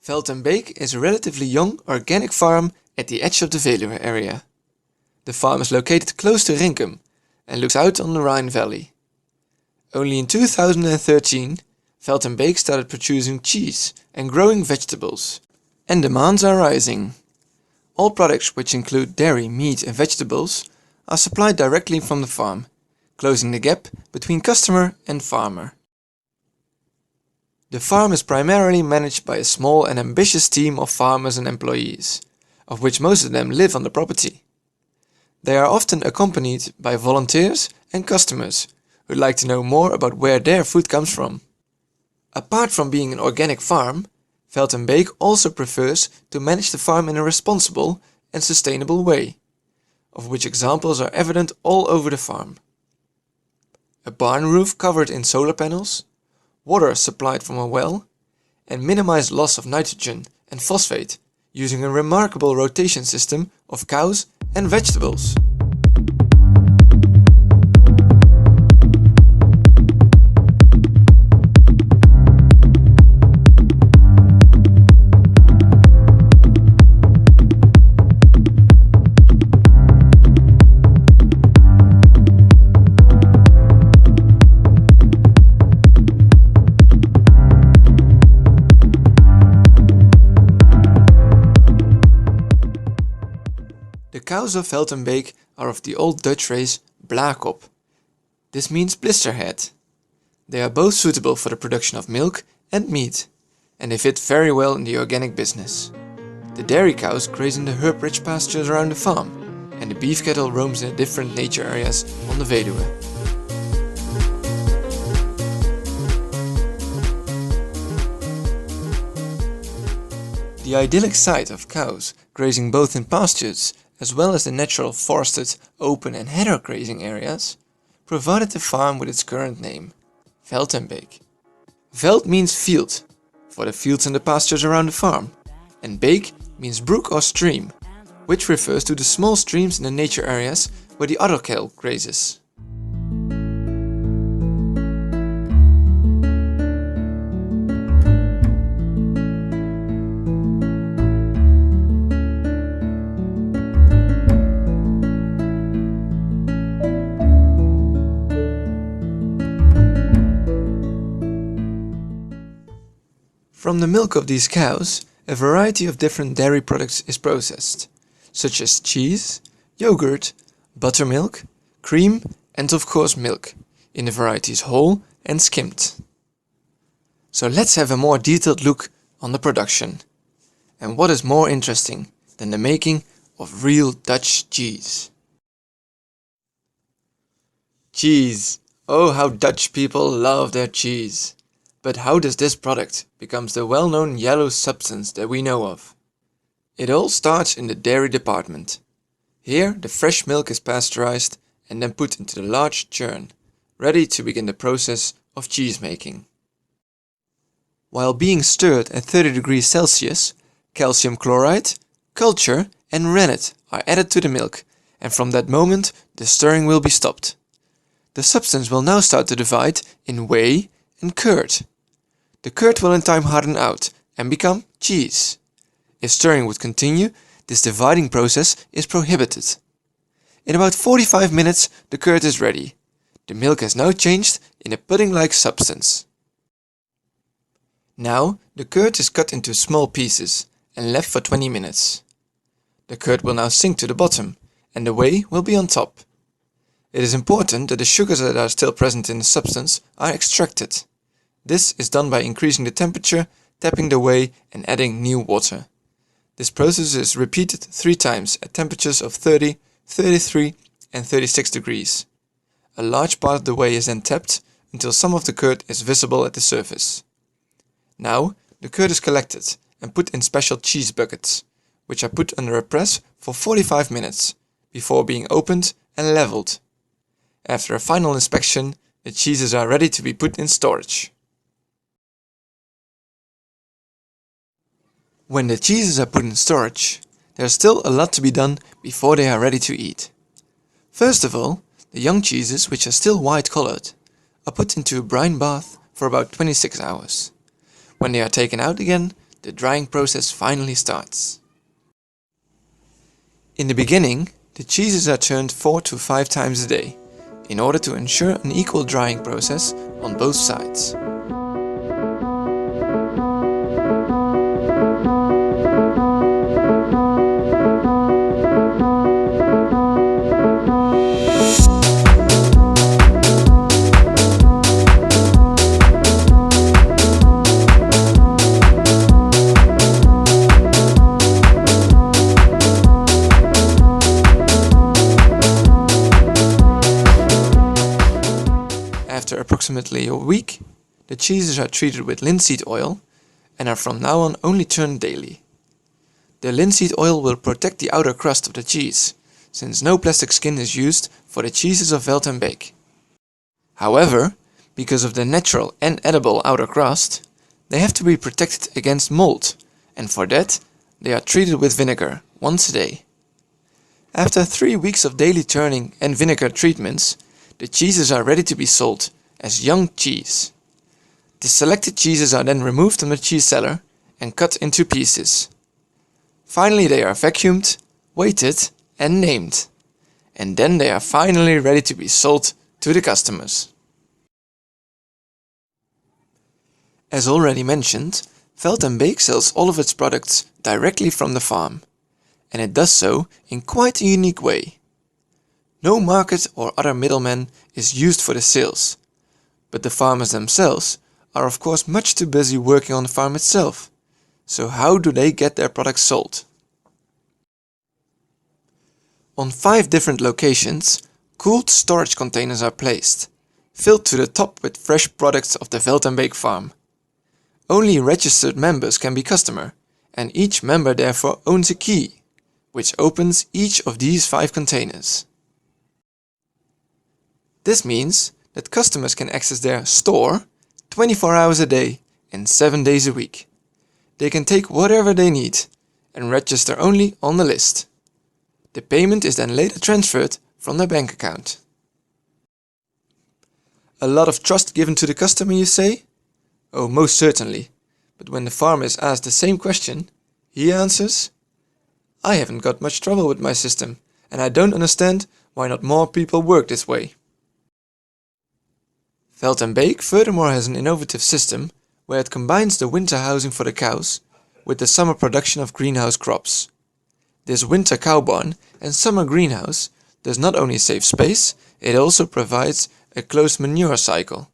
Veld and Beek is a relatively young organic farm at the edge of the Veluwe area. The farm is located close to Renkum and looks out on the Rhine Valley. Only in 2013, Veld and Beek started producing cheese and growing vegetables, and demands are rising. All products which include dairy, meat and vegetables are supplied directly from the farm, closing the gap between customer and farmer. The farm is primarily managed by a small and ambitious team of farmers and employees, of which most of them live on the property. They are often accompanied by volunteers and customers who'd like to know more about where their food comes from. Apart from being an organic farm, Veld and Beek also prefers to manage the farm in a responsible and sustainable way, of which examples are evident all over the farm. A barn roof covered in solar panels, water supplied from a well, and minimized loss of nitrogen and phosphate using a remarkable rotation system of cows and vegetables. The cows of Veld and Beek are of the old Dutch race Blaakop. This means blisterhead. They are both suitable for the production of milk and meat, and they fit very well in the organic business. The dairy cows graze in the herb-rich pastures around the farm, and the beef cattle roams in the different nature areas on the Veluwe. The idyllic sight of cows grazing both in pastures as well as the natural forested, open and heather grazing areas, provided the farm with its current name, Veld and Beek. Veld means field, for the fields and the pastures around the farm, and Beek means brook or stream, which refers to the small streams in the nature areas where the other cattle grazes. From the milk of these cows, a variety of different dairy products is processed, such as cheese, yogurt, buttermilk, cream and of course milk, in the varieties whole and skimmed. So let's have a more detailed look on the production. And what is more interesting than the making of real Dutch cheese? Cheese! Oh, how Dutch people love their cheese! But how does this product become the well-known yellow substance that we know of? It all starts in the dairy department. Here the fresh milk is pasteurized and then put into the large churn, ready to begin the process of cheese making. While being stirred at 30 degrees Celsius, calcium chloride, culture and rennet are added to the milk, and from that moment the stirring will be stopped. The substance will now start to divide in whey and curd. The curd will in time harden out and become cheese. If stirring would continue, this dividing process is prohibited. In about 45 minutes the curd is ready. The milk has now changed in a pudding-like substance. Now the curd is cut into small pieces and left for 20 minutes. The curd will now sink to the bottom and the whey will be on top. It is important that the sugars that are still present in the substance are extracted. This is done by increasing the temperature, tapping the whey and adding new water. This process is repeated 3 times at temperatures of 30, 33 and 36 degrees. A large part of the whey is then tapped until some of the curd is visible at the surface. Now the curd is collected and put in special cheese buckets, which are put under a press for 45 minutes before being opened and leveled. After a final inspection, the cheeses are ready to be put in storage. When the cheeses are put in storage, there is still a lot to be done before they are ready to eat. First of all, the young cheeses, which are still white colored, are put into a brine bath for about 26 hours. When they are taken out again, the drying process finally starts. In the beginning, the cheeses are turned 4 to 5 times a day, in order to ensure an equal drying process on both sides. After approximately a week, the cheeses are treated with linseed oil and are from now on only turned daily. The linseed oil will protect the outer crust of the cheese, since no plastic skin is used for the cheeses of Veld and Beek. However, because of the natural and edible outer crust, they have to be protected against mold, and for that they are treated with vinegar once a day. After 3 weeks of daily turning and vinegar treatments, the cheeses are ready to be sold as young cheese. The selected cheeses are then removed from the cheese cellar and cut into pieces. Finally they are vacuumed, weighted and named. And then they are finally ready to be sold to the customers. As already mentioned, Veld and Beek sells all of its products directly from the farm. And it does so in quite a unique way. No market or other middleman is used for the sales, but the farmers themselves are of course much too busy working on the farm itself. So how do they get their products sold? On 5 different locations, cooled storage containers are placed, filled to the top with fresh products of the Veld and Beek farm. Only registered members can be customer, and each member therefore owns a key, which opens each of these 5 containers. This means that customers can access their store 24 hours a day and 7 days a week. They can take whatever they need and register only on the list. The payment is then later transferred from their bank account. A lot of trust given to the customer, you say? Oh, most certainly. But when the farmer is asked the same question, he answers, "I haven't got much trouble with my system, and I don't understand why not more people work this way." Veld and Beek furthermore has an innovative system where it combines the winter housing for the cows with the summer production of greenhouse crops. This winter cow barn and summer greenhouse does not only save space, it also provides a closed manure cycle.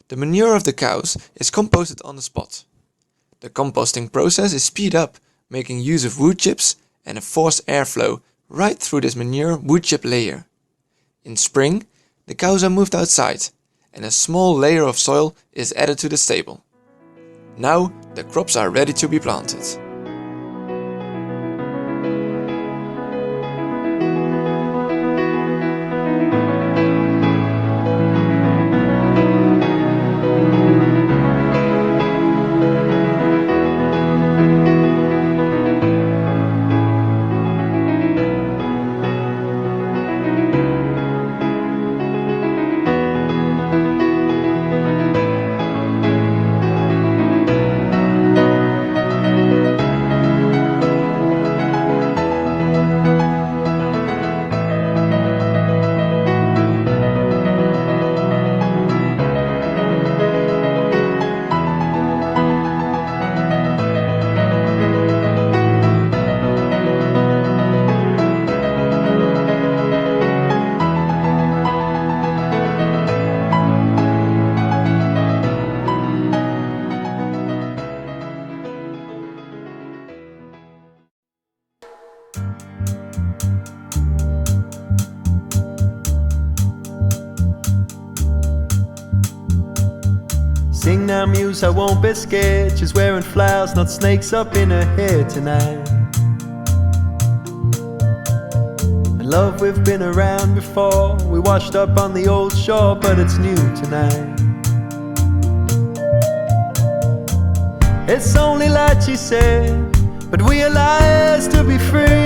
The manure of the cows is composted on the spot. The composting process is speed up, making use of wood chips and a forced airflow right through this manure wood chip layer. In spring, the cows are moved outside, and a small layer of soil is added to the stable. Now the crops are ready to be planted. Sing now, muse, I won't be scared. She's wearing flowers, not snakes up in her hair tonight. And love, we've been around before. We washed up on the old shore, but it's new tonight. It's only light, she said, but we are liars to be free.